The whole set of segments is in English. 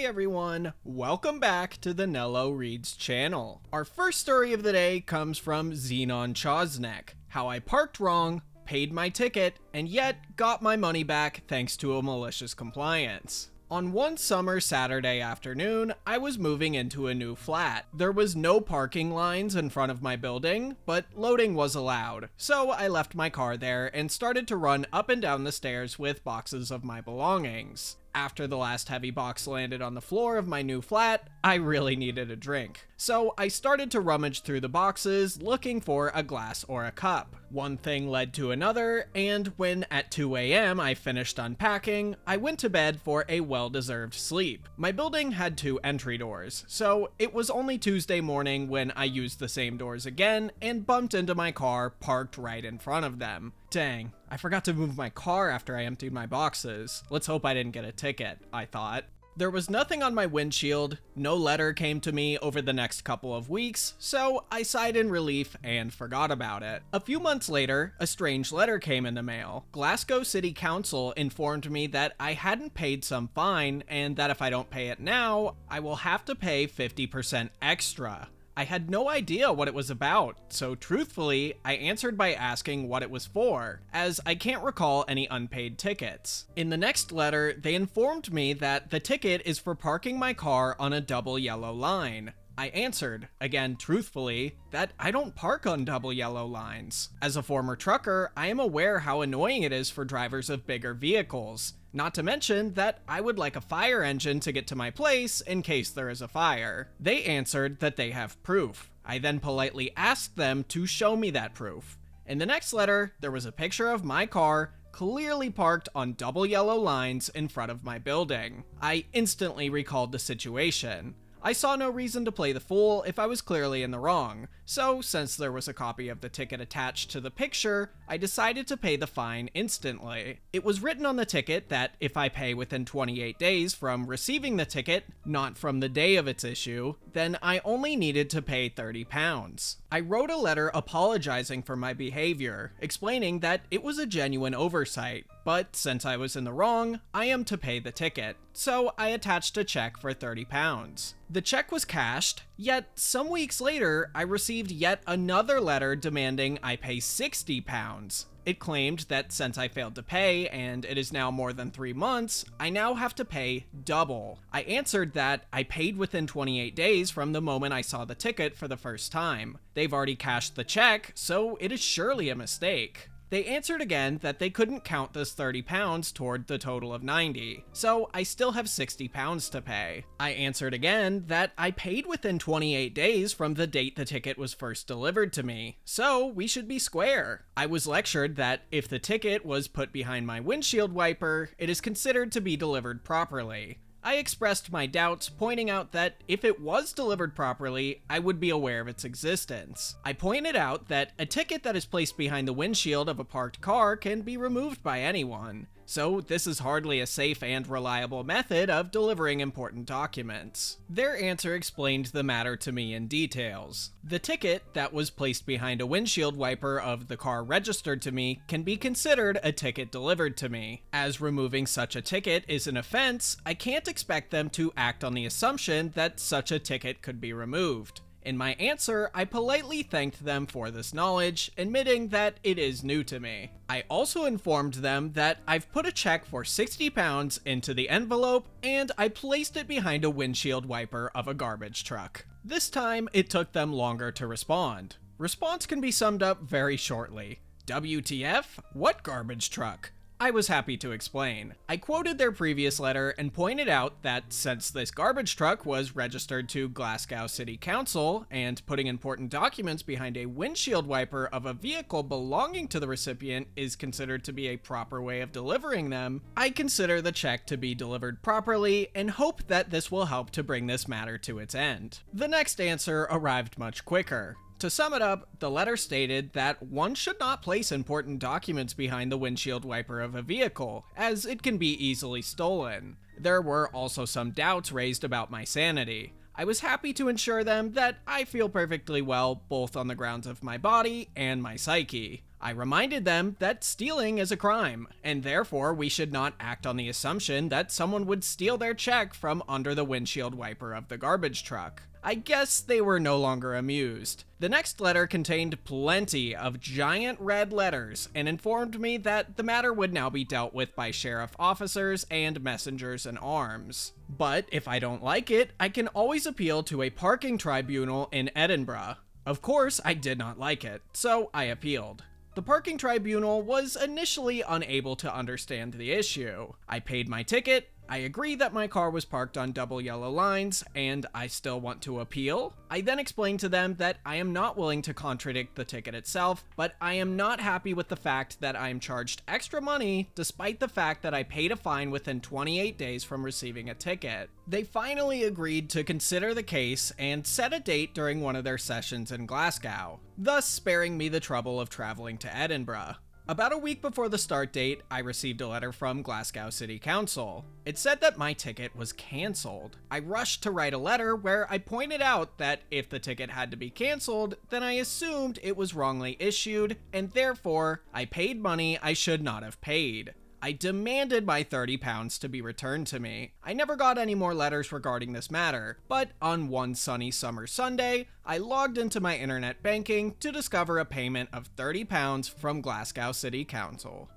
everyone, welcome back to the Nello Reads channel. Our first story of the day comes from Xenon Chosnek, how I parked wrong, paid my ticket, and yet got my money back thanks to a malicious compliance. On one summer Saturday afternoon, I was moving into a new flat. There was no parking lines in front of my building, but loading was allowed, so I left my car there and started to run up and down the stairs with boxes of my belongings. After the last heavy box landed on the floor of my new flat, I really needed a drink. So I started to rummage through the boxes looking for a glass or a cup. One thing led to another, and when at 2 a.m. I finished unpacking, I went to bed for a well-deserved sleep. My building had 2 entry doors, so it was only Tuesday morning when I used the same doors again and bumped into my car parked right in front of them. Dang, I forgot to move my car after I emptied my boxes. Let's hope I didn't get a ticket, I thought. There was nothing on my windshield, no letter came to me over the next couple of weeks, so I sighed in relief and forgot about it. A few months later, a strange letter came in the mail. Glasgow City Council informed me that I hadn't paid some fine and that if I don't pay it now, I will have to pay 50% extra. I had no idea what it was about, so truthfully, I answered by asking what it was for, as I can't recall any unpaid tickets. In the next letter, they informed me that the ticket is for parking my car on a double yellow line. I answered, again truthfully, that I don't park on double yellow lines. As a former trucker, I am aware how annoying it is for drivers of bigger vehicles. Not to mention that I would like a fire engine to get to my place in case there is a fire. They answered that they have proof. I then politely asked them to show me that proof. In the next letter, there was a picture of my car clearly parked on double yellow lines in front of my building. I instantly recalled the situation. I saw no reason to play the fool if I was clearly in the wrong, so since there was a copy of the ticket attached to the picture, I decided to pay the fine instantly. It was written on the ticket that if I pay within 28 days from receiving the ticket, not from the day of its issue, then I only needed to pay £30. I wrote a letter apologizing for my behavior, explaining that it was a genuine oversight, but since I was in the wrong, I am to pay the ticket, so I attached a check for £30. The check was cashed, yet some weeks later, I received yet another letter demanding I pay £60. It claimed that since I failed to pay, and it is now more than 3 months, I now have to pay double. I answered that I paid within 28 days from the moment I saw the ticket for the first time. They've already cashed the check, so it is surely a mistake. They answered again that they couldn't count this £30 toward the total of 90, so I still have £60 to pay. I answered again that I paid within 28 days from the date the ticket was first delivered to me, so we should be square. I was lectured that if the ticket was put behind my windshield wiper, it is considered to be delivered properly. I expressed my doubts, pointing out that if it was delivered properly, I would be aware of its existence. I pointed out that a ticket that is placed behind the windshield of a parked car can be removed by anyone, so this is hardly a safe and reliable method of delivering important documents. Their answer explained the matter to me in details. The ticket that was placed behind a windshield wiper of the car registered to me can be considered a ticket delivered to me. As removing such a ticket is an offense, I can't expect them to act on the assumption that such a ticket could be removed. In my answer, I politely thanked them for this knowledge, admitting that it is new to me. I also informed them that I've put a check for £60 into the envelope, and I placed it behind a windshield wiper of a garbage truck. This time, it took them longer to respond. Response can be summed up very shortly. WTF? What garbage truck? I was happy to explain. I quoted their previous letter and pointed out that since this garbage truck was registered to Glasgow City Council and putting important documents behind a windshield wiper of a vehicle belonging to the recipient is considered to be a proper way of delivering them, I consider the check to be delivered properly and hope that this will help to bring this matter to its end. The next answer arrived much quicker. To sum it up, the letter stated that one should not place important documents behind the windshield wiper of a vehicle, as it can be easily stolen. There were also some doubts raised about my sanity. I was happy to assure them that I feel perfectly well both on the grounds of my body and my psyche. I reminded them that stealing is a crime, and therefore we should not act on the assumption that someone would steal their check from under the windshield wiper of the garbage truck. I guess they were no longer amused. The next letter contained plenty of giant red letters and informed me that the matter would now be dealt with by sheriff officers and messengers in arms. But if I don't like it, I can always appeal to a parking tribunal in Edinburgh. Of course, I did not like it, so I appealed. The parking tribunal was initially unable to understand the issue. I paid my ticket, I agree that my car was parked on double yellow lines, and I still want to appeal. I then explained to them that I am not willing to contradict the ticket itself, but I am not happy with the fact that I am charged extra money despite the fact that I paid a fine within 28 days from receiving a ticket. They finally agreed to consider the case and set a date during one of their sessions in Glasgow, thus sparing me the trouble of traveling to Edinburgh. About a week before the start date, I received a letter from Glasgow City Council. It said that my ticket was cancelled. I rushed to write a letter where I pointed out that if the ticket had to be cancelled, then I assumed it was wrongly issued, and therefore, I paid money I should not have paid. I demanded my £30 to be returned to me. I never got any more letters regarding this matter, but on one sunny summer Sunday, I logged into my internet banking to discover a payment of £30 from Glasgow City Council.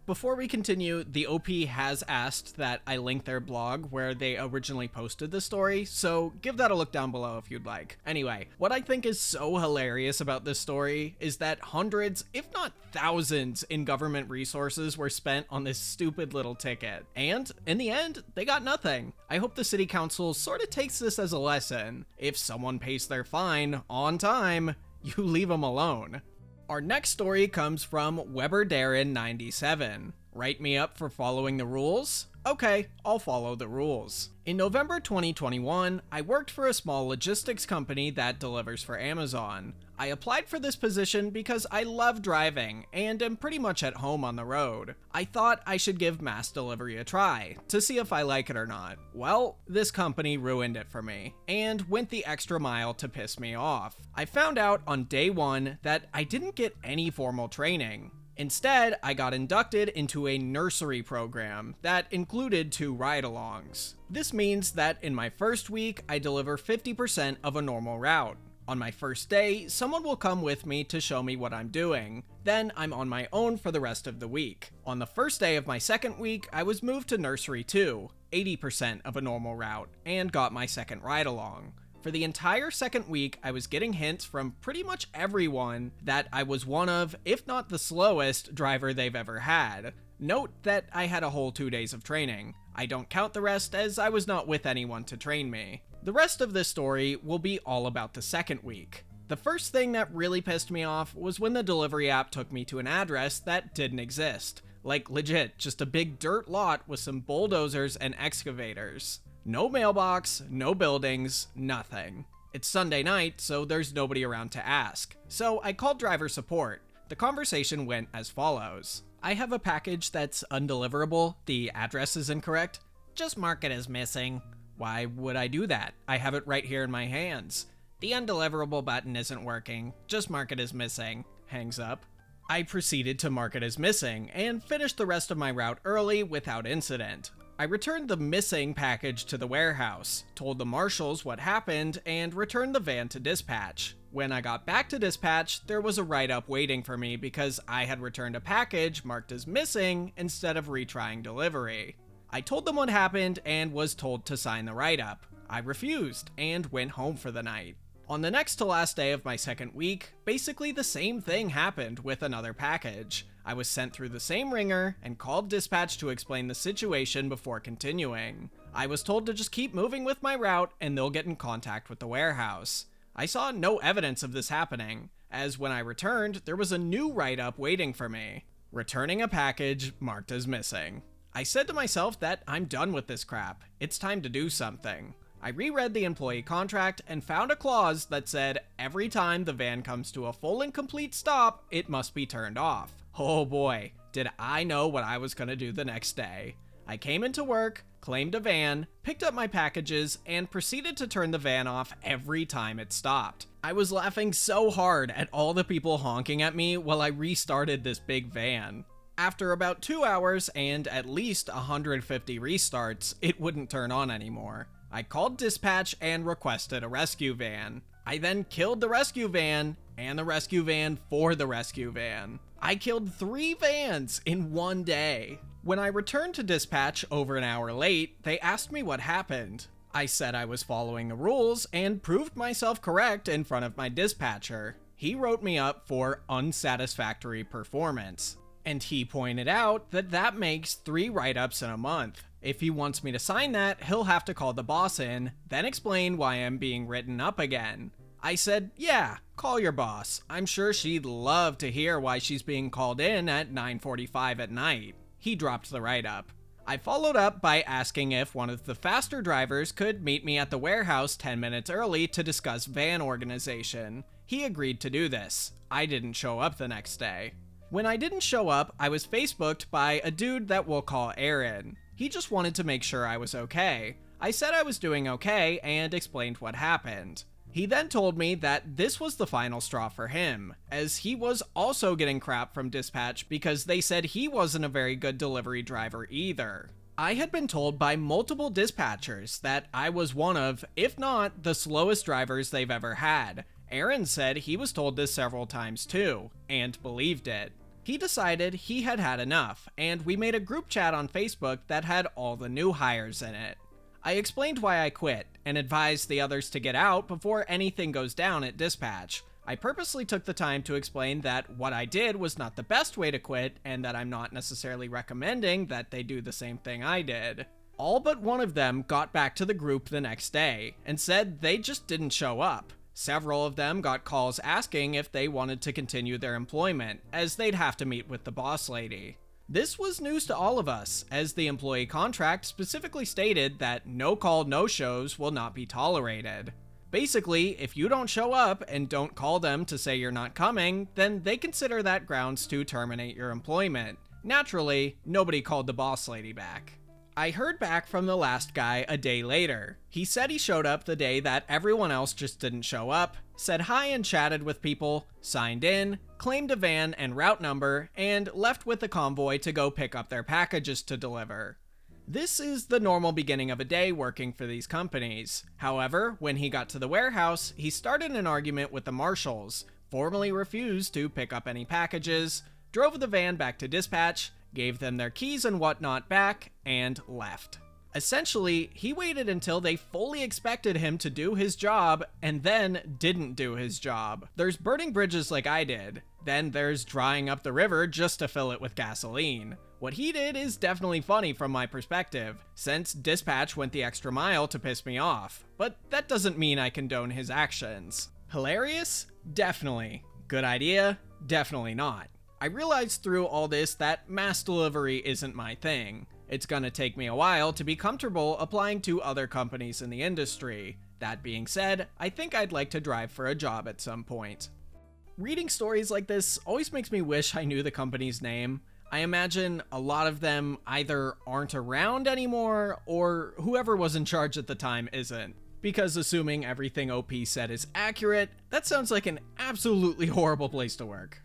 Before we continue, the OP has asked that I link their blog where they originally posted the story, so give that a look down below if you'd like. Anyway, what I think is so hilarious about this story is that hundreds, if not thousands, in government resources were spent on this stupid little ticket. And, in the end, they got nothing. I hope the city council sort of takes this as a lesson. If someone pays their fine on time, you leave them alone. Our next story comes from Weber Darren 97. Write me up for following the rules? Okay, I'll follow the rules. In November 2021, I worked for a small logistics company that delivers for Amazon. I applied for this position because I love driving and am pretty much at home on the road. I thought I should give mass delivery a try to see if I like it or not. Well, this company ruined it for me and went the extra mile to piss me off. I found out on day one that I didn't get any formal training. Instead, I got inducted into a nursery program that included 2 ride-alongs. This means that in my first week, I deliver 50% of a normal route. On my first day, someone will come with me to show me what I'm doing. Then I'm on my own for the rest of the week. On the first day of my second week, I was moved to nursery 2, 80% of a normal route, and got my second ride-along. For the entire second week, I was getting hints from pretty much everyone that I was one of, if not the slowest, driver they've ever had. Note that I had a whole 2 days of training. I don't count the rest as I was not with anyone to train me. The rest of this story will be all about the second week. The first thing that really pissed me off was when the delivery app took me to an address that didn't exist. Like legit, just a big dirt lot with some bulldozers and excavators. No mailbox, no buildings, nothing. It's Sunday night, so there's nobody around to ask. So I called driver support. The conversation went as follows. I have a package that's undeliverable. The address is incorrect. Just mark it as missing. Why would I do that? I have it right here in my hands. The undeliverable button isn't working. Just mark it as missing. Hangs up. I proceeded to mark it as missing and finished the rest of my route early without incident. I returned the missing package to the warehouse, told the marshals what happened, and returned the van to dispatch. When I got back to dispatch, there was a write-up waiting for me because I had returned a package marked as missing instead of retrying delivery. I told them what happened and was told to sign the write-up. I refused and went home for the night. On the next to last day of my second week, basically the same thing happened with another package. I was sent through the same ringer and called dispatch to explain the situation before continuing. I was told to just keep moving with my route and they'll get in contact with the warehouse. I saw no evidence of this happening, as when I returned, there was a new write-up waiting for me. Returning a package marked as missing. I said to myself that I'm done with this crap. It's time to do something. I reread the employee contract and found a clause that said every time the van comes to a full and complete stop, it must be turned off. Oh boy, did I know what I was gonna do the next day. I came into work, claimed a van, picked up my packages, and proceeded to turn the van off every time it stopped. I was laughing so hard at all the people honking at me while I restarted this big van. After about 2 hours and at least 150 restarts, it wouldn't turn on anymore. I called dispatch and requested a rescue van. I then killed the rescue van and the rescue van for the rescue van. I killed 3 vans in one day. When I returned to dispatch over an hour late, they asked me what happened. I said I was following the rules and proved myself correct in front of my dispatcher. He wrote me up for unsatisfactory performance. And he pointed out that that makes 3 write-ups in a month. If he wants me to sign that, he'll have to call the boss in, then explain why I'm being written up again. I said, yeah, call your boss. I'm sure she'd love to hear why she's being called in at 9:45 at night. He dropped the write-up. I followed up by asking if one of the faster drivers could meet me at the warehouse 10 minutes early to discuss van organization. He agreed to do this. I didn't show up the next day. When I didn't show up, I was Facebooked by a dude that we'll call Aaron. He just wanted to make sure I was okay. I said I was doing okay and explained what happened. He then told me that this was the final straw for him, as he was also getting crap from dispatch because they said he wasn't a very good delivery driver either. I had been told by multiple dispatchers that I was one of, if not, the slowest drivers they've ever had. Aaron said he was told this several times too, and believed it. He decided he had had enough, and we made a group chat on Facebook that had all the new hires in it. I explained why I quit, and advised the others to get out before anything goes down at dispatch. I purposely took the time to explain that what I did was not the best way to quit, and that I'm not necessarily recommending that they do the same thing I did. All but one of them got back to the group the next day, and said they just didn't show up. Several of them got calls asking if they wanted to continue their employment, as they'd have to meet with the boss lady. This was news to all of us, as the employee contract specifically stated that no call, no shows will not be tolerated. Basically, if you don't show up and don't call them to say you're not coming, then they consider that grounds to terminate your employment. Naturally, nobody called the boss lady back. I heard back from the last guy a day later. He said he showed up the day that everyone else just didn't show up, said hi and chatted with people, signed in, claimed a van and route number, and left with the convoy to go pick up their packages to deliver. This is the normal beginning of a day working for these companies. However, when he got to the warehouse, he started an argument with the marshals, formally refused to pick up any packages, drove the van back to dispatch, gave them their keys and whatnot back, and left. Essentially, he waited until they fully expected him to do his job, and then didn't do his job. There's burning bridges like I did. Then there's drying up the river just to fill it with gasoline. What he did is definitely funny from my perspective, since dispatch went the extra mile to piss me off, but that doesn't mean I condone his actions. Hilarious? Definitely. Good idea? Definitely not. I realized through all this that mass delivery isn't my thing. It's gonna take me a while to be comfortable applying to other companies in the industry. That being said, I think I'd like to drive for a job at some point. Reading stories like this always makes me wish I knew the company's name. I imagine a lot of them either aren't around anymore, or whoever was in charge at the time isn't. Because assuming everything OP said is accurate, that sounds like an absolutely horrible place to work.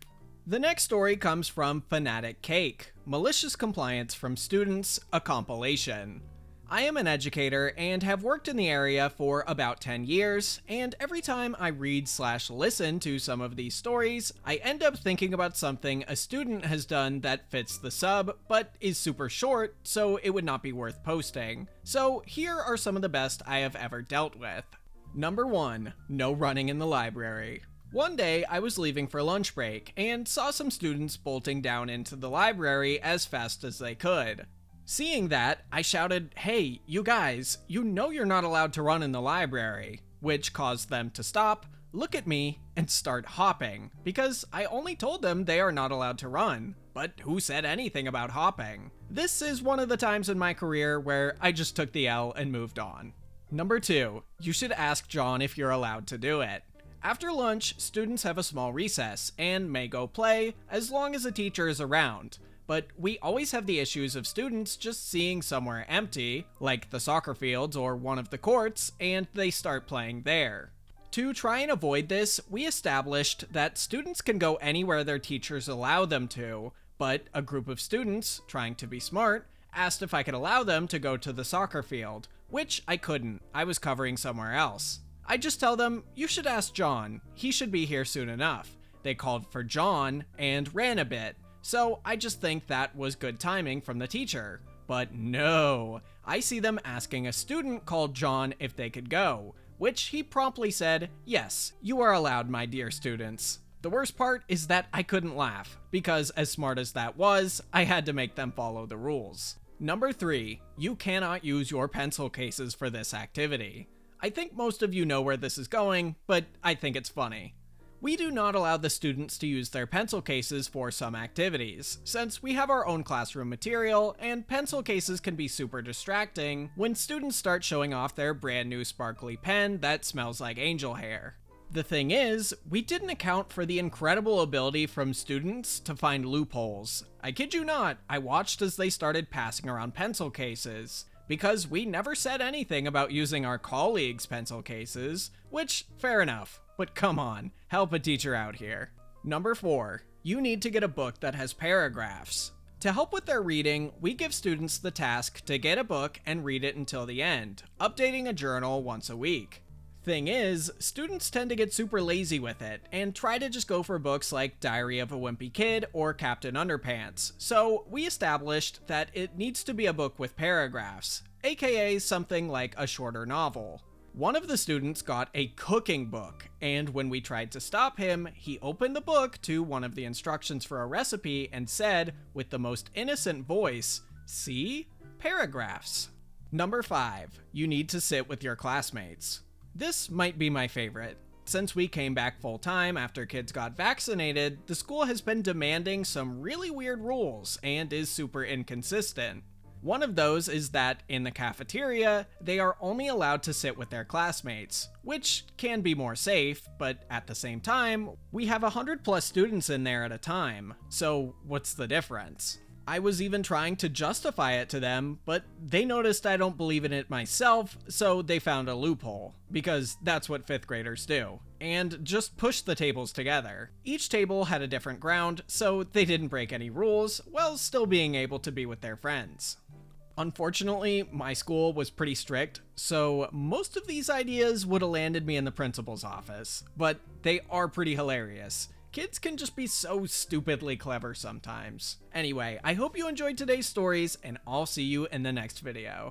The next story comes from Fanatic Cake, Malicious Compliance from Students, a compilation. I am an educator and have worked in the area for about 10 years, and every time I read/listen to some of these stories, I end up thinking about something a student has done that fits the sub, but is super short, so it would not be worth posting. So here are some of the best I have ever dealt with. Number 1, no running in the library. One day, I was leaving for lunch break and saw some students bolting down into the library as fast as they could. Seeing that, I shouted, "Hey, you guys, you know you're not allowed to run in the library," which caused them to stop, look at me, and start hopping, because I only told them they are not allowed to run. But who said anything about hopping? This is one of the times in my career where I just took the L and moved on. Number 2, you should ask John if you're allowed to do it. After lunch, students have a small recess and may go play as long as a teacher is around. but we always have the issues of students just seeing somewhere empty, like the soccer fields or one of the courts, and they start playing there. To try and avoid this, we established that students can go anywhere their teachers allow them to, but a group of students, trying to be smart, asked if I could allow them to go to the soccer field, which I couldn't. I was covering somewhere else. I just tell them, you should ask John. He should be here soon enough. They called for John and ran a bit, so I just think that was good timing from the teacher. But no, I see them asking a student called John if they could go, which he promptly said, yes, you are allowed, my dear students. The worst part is that I couldn't laugh, because as smart as that was, I had to make them follow the rules. Number 3, you cannot use your pencil cases for this activity. I think most of you know where this is going, but I think it's funny. We do not allow the students to use their pencil cases for some activities, since we have our own classroom material, and pencil cases can be super distracting when students start showing off their brand new sparkly pen that smells like angel hair. The thing is, we didn't account for the incredible ability from students to find loopholes. I kid you not, I watched as they started passing around pencil cases, because we never said anything about using our colleagues' pencil cases, which, fair enough. But come on, help a teacher out here. Number 4, you need to get a book that has paragraphs. To help with their reading, we give students the task to get a book and read it until the end, updating a journal once a week. Thing is, students tend to get super lazy with it, and try to just go for books like Diary of a Wimpy Kid or Captain Underpants, so we established that it needs to be a book with paragraphs, aka something like a shorter novel. One of the students got a cooking book, and when we tried to stop him, he opened the book to one of the instructions for a recipe and said, with the most innocent voice, "See? Paragraphs." Number 5, you need to sit with your classmates. This might be my favorite. Since we came back full-time after kids got vaccinated, the school has been demanding some really weird rules and is super inconsistent. One of those is that in the cafeteria, they are only allowed to sit with their classmates, which can be more safe, but at the same time, we have 100+ students in there at a time, so what's the difference? I was even trying to justify it to them, but they noticed I don't believe in it myself, so they found a loophole, because that's what 5th graders do, and just pushed the tables together. Each table had a different ground, so they didn't break any rules, while still being able to be with their friends. Unfortunately, my school was pretty strict, so most of these ideas would have landed me in the principal's office, but they are pretty hilarious. Kids can just be so stupidly clever sometimes. Anyway, I hope you enjoyed today's stories, and I'll see you in the next video.